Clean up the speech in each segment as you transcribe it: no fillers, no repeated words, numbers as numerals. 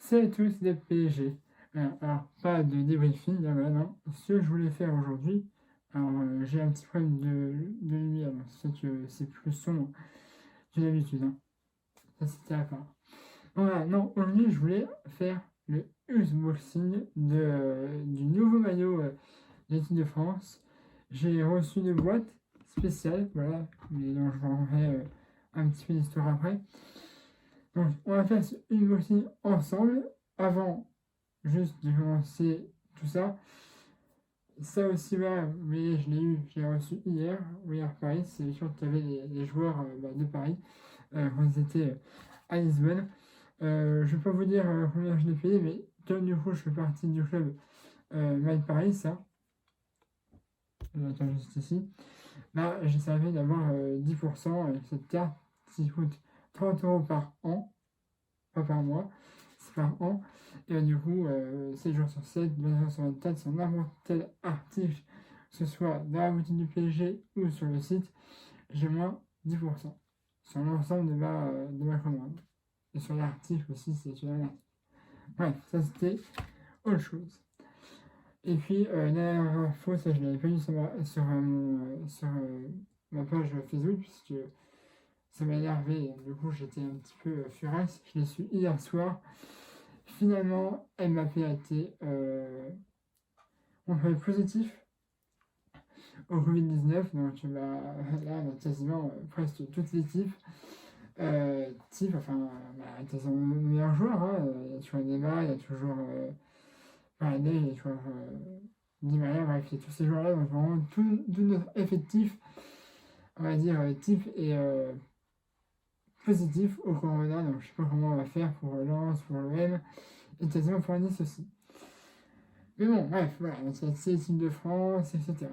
C'est tous des PSG. Alors, pas de débriefing, là, voilà, non. Ce que je voulais faire aujourd'hui, alors j'ai un petit problème de lumière, donc c'est que c'est plus sombre que d'habitude, hein. Ça, c'était à part. Voilà, non, aujourd'hui, je voulais faire le unboxing du nouveau maillot de l'équipe de France. J'ai reçu une boîte spéciale, voilà, mais dont je vous renverrai un petit peu d'histoire après. Donc, on va faire ce unboxing ensemble. Avant, juste de commencer tout ça. Ça aussi, voilà, mais je l'ai reçu hier, ou hier Paris. C'est sûr qu'il y avait les joueurs de Paris quand ils étaient à Lisbonne. Je ne vais pas vous dire combien je l'ai payé, mais comme du coup je fais partie du club My Paris, ça, j'attends juste ici, là j'ai servi d'avoir 10% avec cette carte qui coûte 30 euros par an, pas par mois, c'est par an. Et du coup, 7 jours sur 7, 24 jours sur 24, sur n'importe quel article, que ce soit dans la boutique du PSG ou sur le site, j'ai moins 10% sur l'ensemble de ma commande. Et sur l'article aussi, c'est sur l'article. Bref, ça c'était autre chose. Et puis, la dernière info, ça je l'avais pas vu sur ma page Facebook, puisque ça m'a énervé. Du coup, j'étais un petit peu furax. Je l'ai su hier soir. Finalement, Mbappé a été on fait positif au Covid-19. Donc, là, on a quasiment presque toutes les enfin, quasiment le meilleur joueur, hein. Il y a toujours Neymar, il y a toujours Varane, il y a toujours Di Maria, bref, il y a tous ces joueurs-là. Donc, vraiment, tout notre effectif, on va dire, type est positif au Corona. Donc, je sais pas comment on va faire pour Lens, pour l'OM, et quasiment pour Nice aussi. Mais bon, bref, voilà, donc c'est l'équipe de France, etc.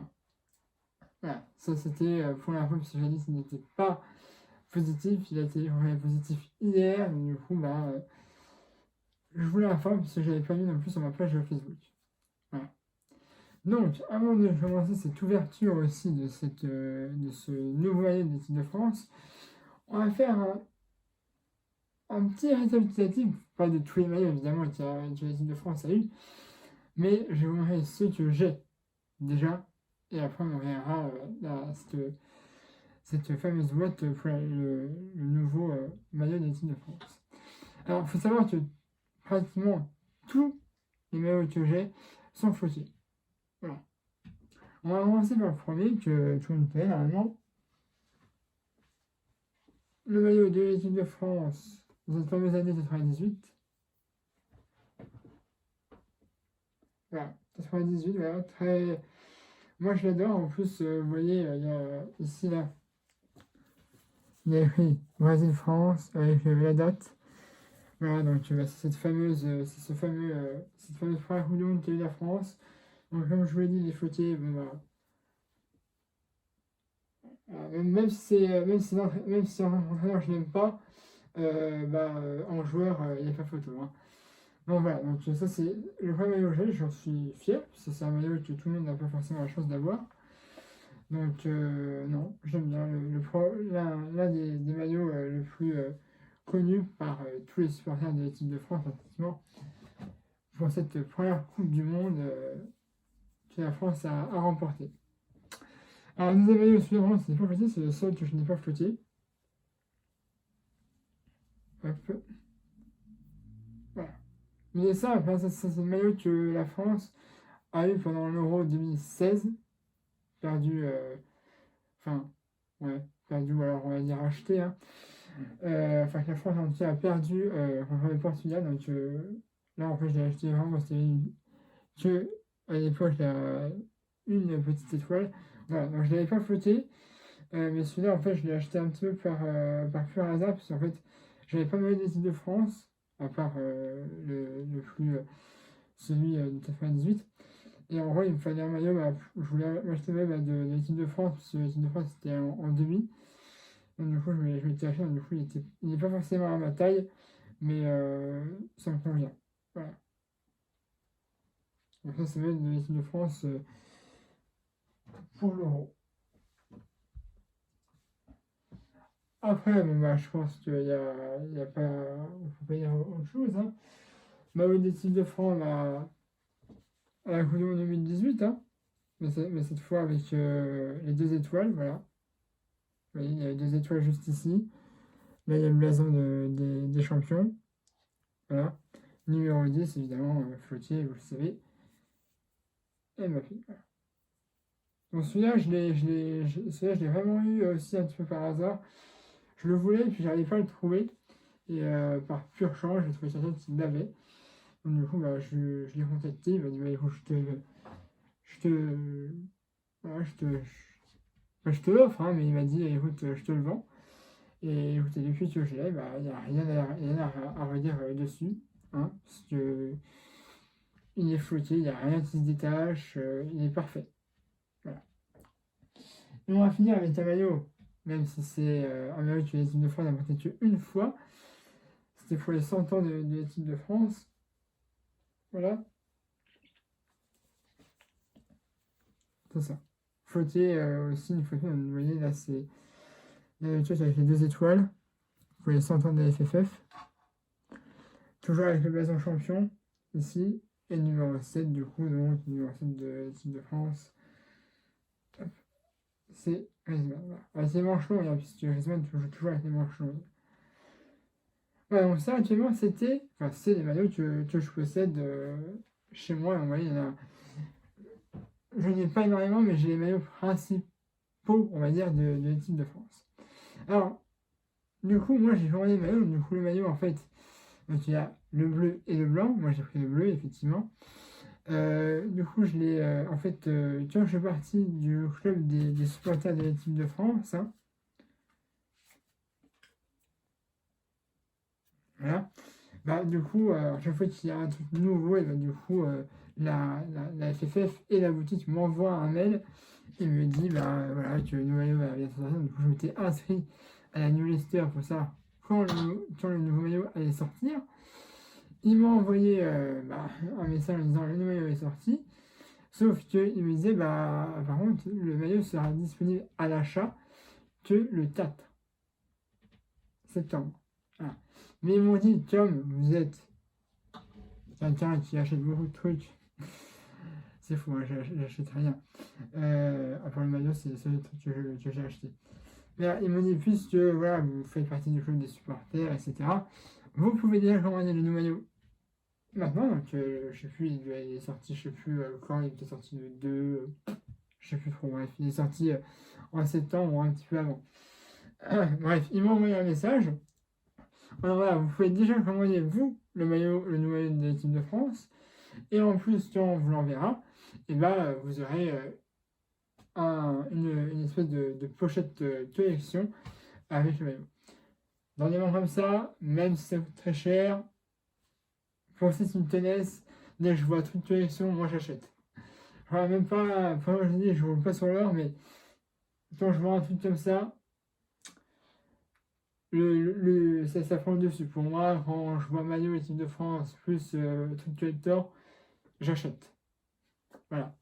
Voilà, ça c'était pour l'info, parce que j'ai dit qu'il n'était pas positif, il a été positif hier, donc du coup, je voulais informer, parce que j'avais pas mis non plus sur ma page Facebook. Voilà. Donc, avant de commencer cette ouverture aussi de ce nouveau maillot de l'équipe de France, on va faire un petit récapitulatif, pas de tous les maillots évidemment que l'équipe de France a eu, mais je vais vous montrer ceux que j'ai déjà, et après on verra cette fameuse boîte pour le nouveau maillot de l'équipe de France. Alors, il faut savoir que pratiquement tous les maillots que j'ai sont faussés. Voilà. On va commencer par le premier que tout le monde connaît normalement. Le maillot de l'équipe de France dans cette fameuse année 98. Voilà, 98, voilà, très. Moi je l'adore, en plus, vous voyez, il y a ici là, il y a écrit Brésil-France avec la date. Voilà, donc c'est cette fameuse première Coupe du Monde qu'a eu la France. Donc, comme je vous l'ai dit, les fautiers, bon, voilà. Même si en entraîneur je l'aime pas, en joueur, il n'y a pas photo, hein. Bon voilà, donc ça c'est le premier maillot que j'ai, j'en suis fier, parce que c'est un maillot que tout le monde n'a pas forcément la chance d'avoir. Donc non, j'aime bien l'un des maillots le plus connu par tous les supporters de l'équipe de France, pratiquement, pour cette première Coupe du Monde que la France a remportée. Alors, le deuxième maillot suivant, c'est pas flotté, c'est le seul que je n'ai pas flotté. Hop, voilà. Mais ça, enfin, ça c'est le maillot que la France a eu pendant l'Euro 2016, perdu, enfin, ouais, perdu, ou alors on va dire acheté, hein. Enfin, que la France en tout cas a perdu contre le Portugal, donc là en fait je l'ai acheté vraiment, que à l'époque une petite étoile. Voilà, donc je l'avais pas flotté. Mais celui-là, en fait, je l'ai acheté un petit peu par pur hasard, parce qu'en fait, j'avais pas mal d'équipes de France, à part le plus, celui de 98. Et en gros, il me fallait un maillot, je voulais m'acheter un maillot de l'équipe de France, parce que l'équipe de France c'était en demi. Donc du coup, je m'étais acheté, donc du coup, il n'est pas forcément à ma taille, mais ça me convient. Voilà. Donc ça, c'est le maillot de l'équipe de France pour l'Euro. Après, bon, je pense qu'il y a pas, on peut pas dire autre chose, hein. Maillot d'équipe de France à la Coupe du Monde 2018, hein. Mais cette fois avec les deux étoiles, voilà. Vous voyez, il y a les deux étoiles juste ici. Là, il y a le blason des champions. Voilà. Numéro 10, évidemment, Flotier, vous le savez. Et Mbappé. Voilà. Donc celui-là, celui-là, je l'ai vraiment eu aussi un petit peu par hasard. Je le voulais, et puis j'arrivais pas à le trouver. Et par pur chance, j'ai trouvé quelqu'un qui l'avait. Donc du coup, bah, je l'ai contacté. Il m'a dit, bah, écoute, je te, voilà, je te l'offre, hein, mais il m'a dit, écoute, je te le vends. Et écoutez, depuis que je l'ai, bah, il n'y a rien à redire dessus. Hein, parce que il est floqué, il n'y a rien qui se détache, il est parfait. Voilà. Et on va finir avec un maillot, même si c'est un maillot que l'équipe de France n'a porté qu'une fois. C'était pour les 100 ans de l'équipe de France. Voilà, c'est ça. Flotté aussi, une photo, vous voyez, là c'est la même chose avec les deux étoiles pour les 100 ans de la FFF. Toujours avec le blason champion, ici, et le numéro 7, du coup, donc numéro 7 de l'équipe de France. Hop. C'est Griezmann. Voilà. Avec les manches longues, hein, puisque Griezmann joue toujours avec les manches longues. Voilà, donc ça, actuellement, c'est les maillots que je possède chez moi. Vous voyez, je n'ai pas énormément, mais j'ai les maillots principaux, on va dire, de l'équipe de France. Alors, du coup, moi, j'ai commandé le maillot. Du coup, le maillot, en fait, donc il y a le bleu et le blanc. Moi, j'ai pris le bleu, effectivement. Du coup, je l'ai. En fait, tu vois, je fais partie du club des supporters de l'équipe de France. Hein. Voilà. Bah, du coup, à chaque fois qu'il y a un truc nouveau, et bah, du coup, la FFF et la boutique m'envoient un mail et me dit bah, voilà, que le nouveau maillot va bientôt sortir. Du coup, je m'étais inscrit à la newsletter pour ça quand le nouveau maillot allait sortir. Il m'a envoyé un message en disant le nouveau maillot est sorti. Sauf qu'il me disait, bah, par contre, le maillot sera disponible à l'achat que le 4 septembre. Voilà. Mais ils m'ont dit, comme vous êtes quelqu'un qui achète beaucoup de trucs, c'est fou, hein, j'achète rien. À part le maillot, c'est le seul truc que j'ai acheté. Mais ils m'ont dit, puisque voilà, vous faites partie du club des supporters, etc., vous pouvez déjà commander le nouveau maillot. Maintenant, donc, je sais plus, il est sorti, je sais plus quand, il était sorti le 2, je sais plus trop, bref, il est sorti en septembre ou un petit peu avant. Bref, il m'a envoyé un message. Alors voilà, vous pouvez déjà commander, vous, le nouveau maillot de l'équipe de France. Et en plus, quand on vous l'enverra, et bah, vous aurez une espèce de pochette collection avec le maillot. Dans des moments comme ça, même si ça coûte très cher, pour ceux qui me connaissent, dès que je vois un truc de collection, moi j'achète. Enfin, même pas, enfin, je dis, je roule pas sur l'or, mais quand je vois un truc comme ça, ça prend le dessus. Pour moi, quand je vois maillot équipe de France plus truc collector, j'achète. Voilà.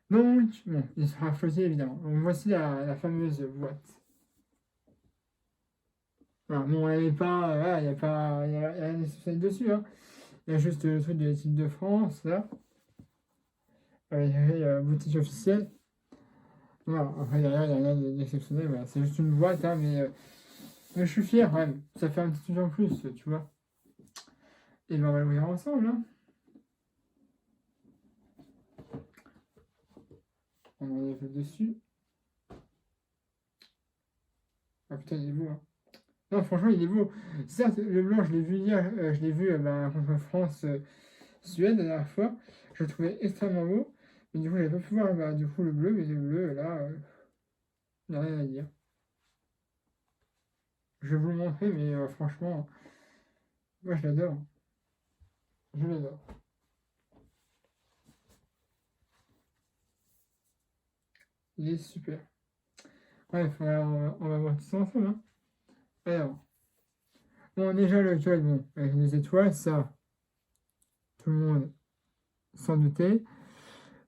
Donc, bon, il sera flotti évidemment. Donc, voici la fameuse boîte. Voilà, bon, elle n'est pas. Voilà, il n'y a pas. Il y a rien d'exceptionnel dessus. Hein. Il y a juste le truc de l'équipe de France, là. Il y a boutique officielle. Voilà, après derrière, il n'y a rien d'exceptionnel. Voilà. C'est juste une boîte, hein, mais je suis fier quand même. Ça fait un petit truc en plus, tu vois. Et ben, on va l'ouvrir ensemble. Hein. On enlève le dessus. Ah putain, il est beau. Hein. Non, franchement, il est beau. Certes, le blanc, je l'ai vu hier, je l'ai vu contre France-Suède la dernière fois. Je le trouvais extrêmement beau. Mais du coup, j'avais pas pu voir du coup, le bleu, mais le bleu, là, il n'y a rien à dire. Je vais vous le montrer, mais franchement, moi, je l'adore. Je l'adore. Il est super. Bref, on va voir tout ça ensemble. Hein. Alors, bon, déjà, le code, bon, avec les étoiles, ça, tout le monde s'en doutait.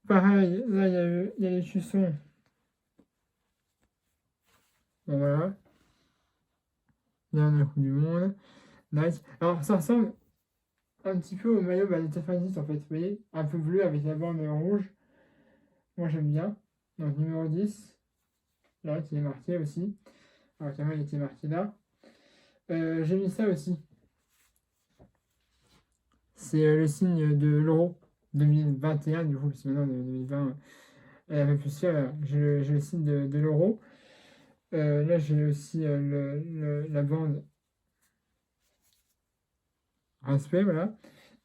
Pareil, là, il y a les chaussons. Bon, voilà. Il y a un coup du monde. Nice. Alors, ça ressemble. un petit peu au maillot des Tiffany's en fait. Vous voyez, un peu bleu avec la bande rouge. Moi j'aime bien. Donc numéro 10, là qui est marqué aussi. Alors quand il était marqué là. J'ai mis ça aussi. C'est le signe de l'euro 2021 du coup, parce que maintenant 2020 elle est un peu plus fière. Voilà. J'ai le signe de l'euro. Là j'ai aussi la bande respect, voilà.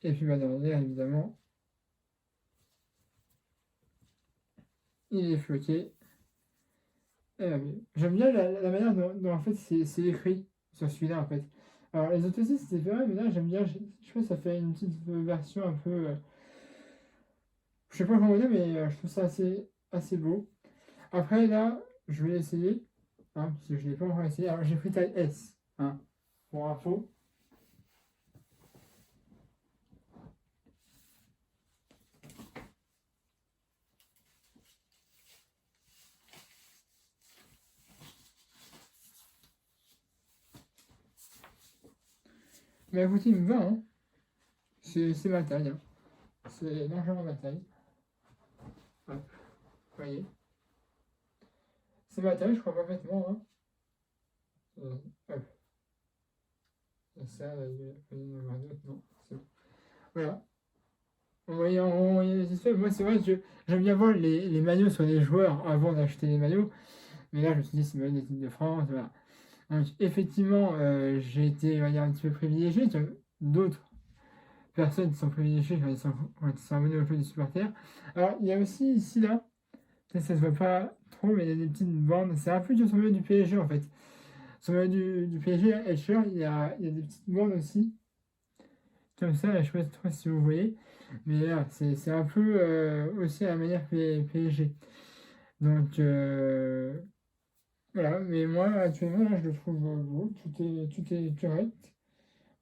Et puis derrière évidemment, il est floqué. J'aime bien la manière dont en fait c'est écrit sur celui-là en fait. Alors les autres aussi c'était pas mal, mais là j'aime bien, je trouve que ça fait une petite version un peu, je sais pas comment dire, mais je trouve ça assez beau. Après là, je vais essayer, hein, parce que je l'ai pas encore essayé. Alors j'ai pris taille S, hein, pour info. Mais écoutez, il me va, hein. C'est ma taille, hein. C'est largement ma taille. Hop, vous voyez. C'est ma taille, je crois parfaitement, hein. Hop, et ça, là, il y en a avoir d'autres, non, c'est bon. Voilà. Vous voyez, on est satisfait. Moi, c'est vrai que j'aime bien voir les maillots sur les joueurs avant d'acheter les maillots. Mais là, je me suis dit, c'est maillot d'équipe de France. Voilà. Donc, effectivement, j'ai été, on va dire, un petit peu privilégié. D'autres personnes qui sont privilégiées quand ils sont abonnés au club des supporters. Alors, il y a aussi ici, là, ça se voit pas trop, mais il y a des petites bandes. C'est un peu sur le maillot du PSG, en fait. Sur le maillot du PSG, Escher, il y a des petites bandes aussi. Comme ça, là, je sais pas trop si vous voyez. Mais là, c'est un peu aussi à la manière PSG. Donc, voilà. Mais moi, actuellement, là, je le trouve beau. Tout est correct.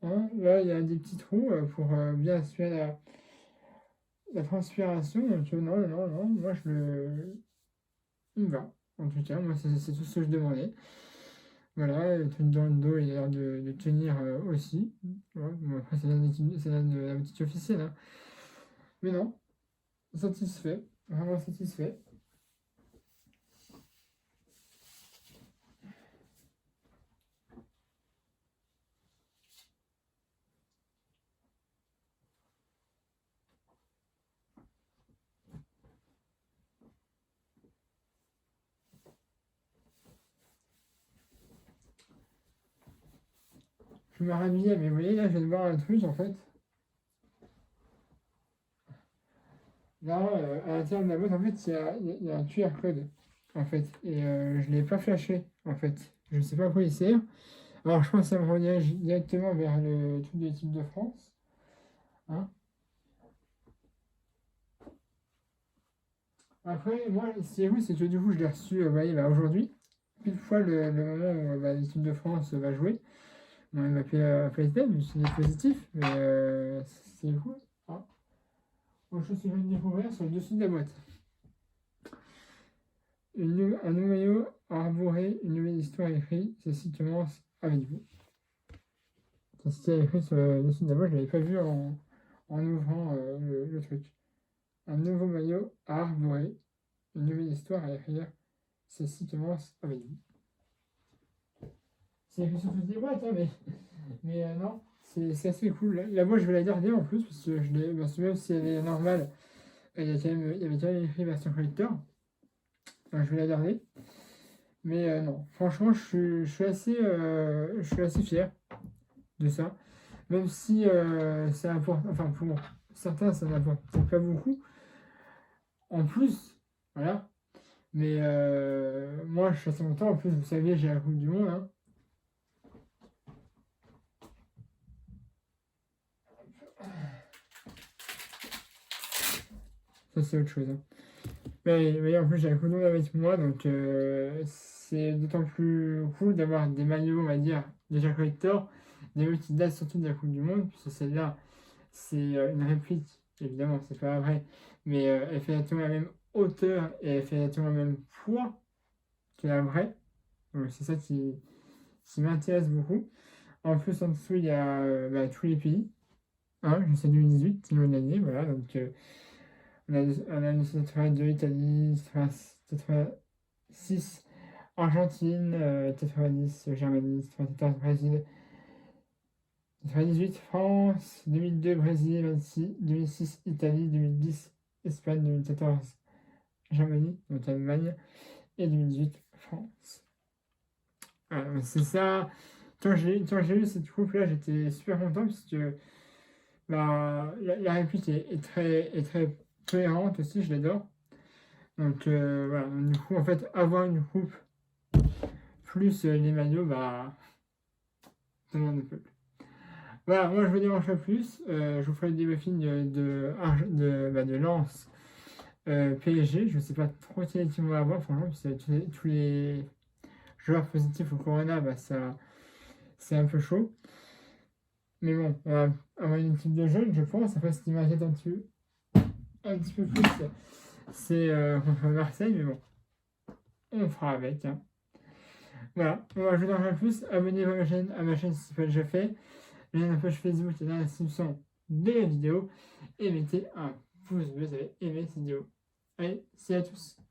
Hein. Là, il y a des petits trous pour bien assurer la transpiration. Donc, non. Moi, il me va. En tout cas, moi, c'est tout ce que je demandais. Voilà, le truc dans le dos, il a l'air de tenir aussi. Ouais, bon, après, c'est la boutique officielle. Hein. Mais non, satisfait. Vraiment satisfait. Je me rhabillais, mais vous voyez, là, je viens de voir un truc, en fait. Là, à l'intérieur de la boîte, en fait, il y a un QR code, en fait. Et je ne l'ai pas flashé, en fait. Je ne sais pas à quoi il sert. Alors, je pense que ça me redirige directement vers le truc de l'équipe de France. Hein. Après, moi, ce qui est cool, c'est que du coup, je l'ai reçu vous voyez, aujourd'hui. Pile fois le moment où l'équipe de France va jouer. Bon, il m'a fait FaceTime, je me suis dit positif, mais c'est cool. Ah. Autre chose que je viens de découvrir sur le dessus de la boîte. Un nouveau maillot arboré, une nouvelle histoire écrite, ceci commence avec vous. C'est ce qui est écrit sur le dessus de la boîte, je ne l'avais pas vu en ouvrant le truc. Un nouveau maillot arboré, une nouvelle histoire à écrire, ceci commence avec vous. C'est écrit sur toutes les boîtes, hein, mais non, c'est assez cool. La boîte, je vais la garder en plus, parce que parce que même si elle est normale, il y avait quand même écrit version collector. Enfin, je vais la garder. Mais non, franchement, je suis assez fier de ça. Même si c'est important, enfin pour certains, ça n'apporte pas beaucoup. En plus, voilà. Mais moi, je suis assez content. En plus, vous savez, j'ai la Coupe du Monde. Hein. Ça, c'est autre chose. Hein. Mais en plus, j'ai la Coupe du Monde avec moi. Donc, c'est d'autant plus cool d'avoir des maillots, on va dire, déjà collector. Des maillots qui datent surtout de la Coupe du Monde. Puisque celle-là, c'est une réplique, évidemment, c'est pas vrai, mais elle fait exactement la même hauteur et elle fait exactement le même poids que la vraie. Donc c'est ça qui m'intéresse beaucoup. En plus, en dessous, il y a tous les pays. 1, je sais 2018, c'est l'année, voilà, donc on a 1982 Italie, 86 Argentine, 90 Germanie, 94 Brésil, 98 France, 2002 Brésil, 26, 2006 Italie, 2010 Espagne, 2014 Germanie, donc Allemagne, et 2018 France. Voilà, c'est ça. Quand j'ai eu cette coupe-là, j'étais super content parce que bah, la réplique est très cohérente aussi, je l'adore. Donc voilà, du coup, en fait, avoir une coupe plus les maillots, bah, tout le monde ne peut plus. Voilà, moi je vous dérange pas plus. Je vous ferai le débriefing de Lens PSG. Je ne sais pas trop quelle équipe on va avoir, franchement, parce que tous les joueurs positifs au Corona, bah, ça, c'est un peu chaud. Mais bon, on va avoir une équipe de jeunes, je pense. Après, ce qui m'inquiète un petit peu plus, c'est contre Marseille, mais bon, on fera avec, hein. Voilà, on va jouer un peu plus. Abonnez-vous à ma chaîne si ce n'est pas déjà fait. J'ai une page Facebook et dans la description de la vidéo. Et mettez un pouce bleu si vous avez aimé cette vidéo. Allez, c'est à tous.